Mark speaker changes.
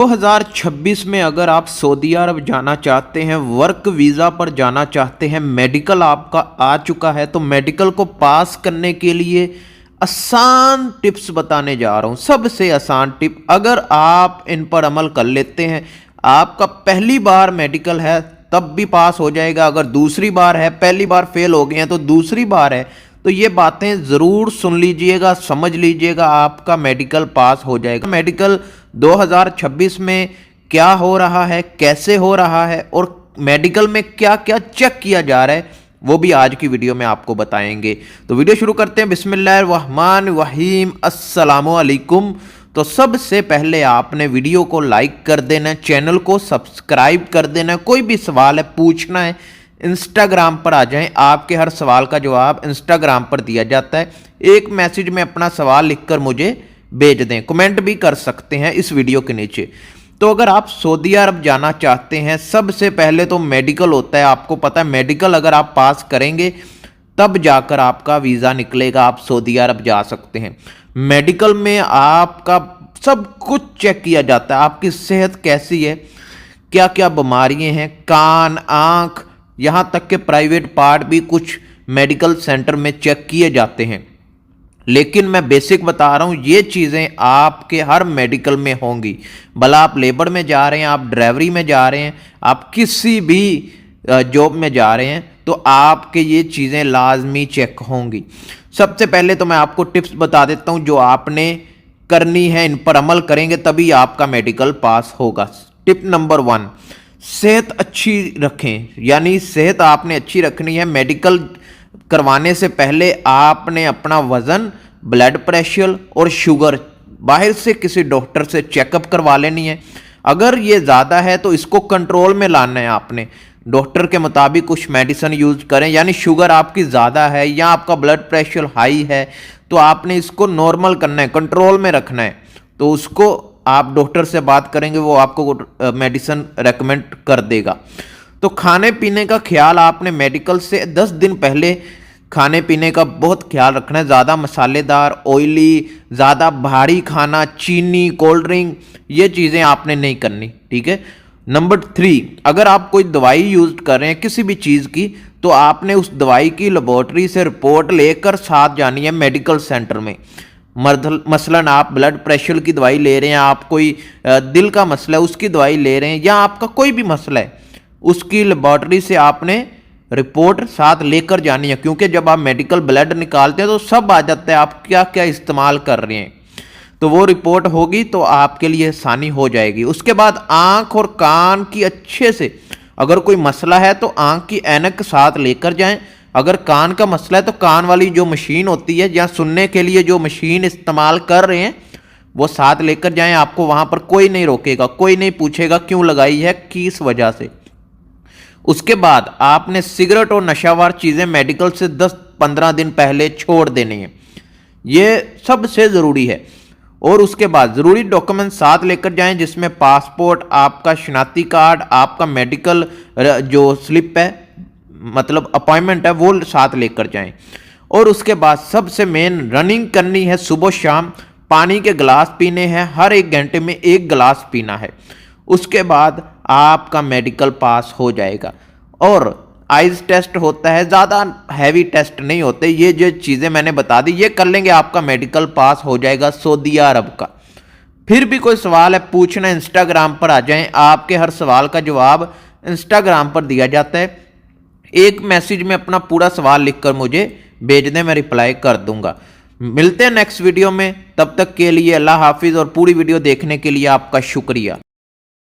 Speaker 1: 2026 में अगर आप सऊदी अरब जाना चाहते हैं, वर्क वीज़ा पर जाना चाहते हैं, मेडिकल आपका आ चुका है, तो मेडिकल को पास करने के लिए आसान टिप्स बताने जा रहा हूं। सबसे आसान टिप, अगर आप इन पर अमल कर लेते हैं, आपका पहली बार मेडिकल है तब भी पास हो जाएगा। अगर दूसरी बार है, पहली बार फेल हो गए हैं तो दूसरी बार है, तो ये बातें ज़रूर सुन लीजिएगा, समझ लीजिएगा, आपका मेडिकल पास हो जाएगा। मेडिकल 2026 में क्या हो रहा है, कैसे हो रहा है और मेडिकल में क्या क्या चेक किया जा रहा है, वो भी आज की वीडियो में आपको बताएंगे। तो वीडियो शुरू करते हैं। बिस्मिल्लाहिर्रहमानिर्रहीम, अस्सलामु अलैकुम। तो सबसे पहले आपने वीडियो को लाइक कर देना, चैनल को सब्सक्राइब कर देना। कोई भी सवाल है, पूछना है, इंस्टाग्राम पर आ जाएं, आपके हर सवाल का जवाब इंस्टाग्राम पर दिया जाता है। एक मैसेज में अपना सवाल लिखकर मुझे भेज दें, कमेंट भी कर सकते हैं इस वीडियो के नीचे। तो अगर आप सऊदी अरब जाना चाहते हैं, सबसे पहले तो मेडिकल होता है। आपको पता है, मेडिकल अगर आप पास करेंगे तब जाकर आपका वीज़ा निकलेगा, आप सऊदी अरब जा सकते हैं। मेडिकल में आपका सब कुछ चेक किया जाता है, आपकी सेहत कैसी है, क्या क्या बीमारियां हैं, कान, आँख, यहाँ तक के प्राइवेट पार्ट भी कुछ मेडिकल सेंटर में चेक किए जाते हैं। लेकिन मैं बेसिक बता रहा हूँ, ये चीज़ें आपके हर मेडिकल में होंगी। भला आप लेबर में जा रहे हैं, आप ड्राइवरी में जा रहे हैं, आप किसी भी जॉब में जा रहे हैं, तो आपके ये चीज़ें लाजमी चेक होंगी। सबसे पहले तो मैं आपको टिप्स बता देता हूँ जो आपने करनी है, इन पर अमल करेंगे तभी आपका मेडिकल पास होगा। टिप नंबर 1, सेहत अच्छी रखें, यानी सेहत आपने अच्छी रखनी है। मेडिकल करवाने से पहले आपने अपना वज़न, ब्लड प्रेशर और शुगर बाहर से किसी डॉक्टर से चेकअप करवा लेनी है। अगर ये ज़्यादा है तो इसको कंट्रोल में लाना है आपने। डॉक्टर के मुताबिक कुछ मेडिसिन यूज़ करें, यानी शुगर आपकी ज़्यादा है या आपका ब्लड प्रेशर हाई है तो आपने इसको नॉर्मल करना है, कंट्रोल में रखना है। तो उसको आप डॉक्टर से बात करेंगे, वो आपको मेडिसिन रेकमेंड कर देगा। तो खाने पीने का ख्याल आपने मेडिकल से 10 दिन पहले खाने पीने का बहुत ख्याल रखना है। ज़्यादा मसालेदार, ऑयली, ज़्यादा भारी खाना, चीनी, कोल्ड ड्रिंक, ये चीज़ें आपने नहीं करनी, ठीक है। नंबर 3, अगर आप कोई दवाई यूज़ कर रहे हैं किसी भी चीज़ की, तो आपने उस दवाई की लेबोरेटरी से रिपोर्ट लेकर साथ जानी है मेडिकल सेंटर में। मसलन आप ब्लड प्रेशर की दवाई ले रहे हैं, आप कोई दिल का मसला है उसकी दवाई ले रहे हैं, या आपका कोई भी मसला है, उसकी लेबोरेटरी से आपने रिपोर्ट साथ लेकर जानी है। क्योंकि जब आप मेडिकल ब्लड निकालते हैं तो सब आ जाता है आप क्या क्या इस्तेमाल कर रहे हैं, तो वो रिपोर्ट होगी तो आपके लिए आसानी हो जाएगी। उसके बाद आँख और कान की अच्छे से, अगर कोई मसला है तो आँख की ऐनक साथ लेकर जाएं। अगर कान का मसला है तो कान वाली जो मशीन होती है, या सुनने के लिए जो मशीन इस्तेमाल कर रहे हैं, वो साथ लेकर जाएं। आपको वहाँ पर कोई नहीं रोकेगा, कोई नहीं पूछेगा क्यों लगाई है, किस वजह से। उसके बाद आपने सिगरेट और नशावार चीज़ें मेडिकल से 10-15 दिन पहले छोड़ देनी है, ये सबसे ज़रूरी है। और उसके बाद ज़रूरी डॉक्यूमेंट साथ लेकर जाएं, जिसमें पासपोर्ट, आपका शनाख्ती कार्ड, आपका मेडिकल जो स्लिप है, मतलब अपॉइंटमेंट है, वो साथ लेकर जाएं। और उसके बाद सबसे मेन, रनिंग करनी है सुबह शाम, पानी के गिलास पीने हैं, हर 1 घंटे में 1 गिलास पीना है। उसके बाद आपका मेडिकल पास हो जाएगा। और आइज टेस्ट होता है, ज़्यादा हैवी टेस्ट नहीं होते, ये जो चीज़ें मैंने बता दी ये कर लेंगे, आपका मेडिकल पास हो जाएगा सऊदी अरब का। फिर भी कोई सवाल है, पूछना, इंस्टाग्राम पर आ जाएं, आपके हर सवाल का जवाब इंस्टाग्राम पर दिया जाता है। एक मैसेज में अपना पूरा सवाल लिखकर मुझे भेज दें, मैं रिप्लाई कर दूंगा। मिलते हैं नेक्स्ट वीडियो में, तब तक के लिए अल्लाह हाफिज़। और पूरी वीडियो देखने के लिए आपका शुक्रिया।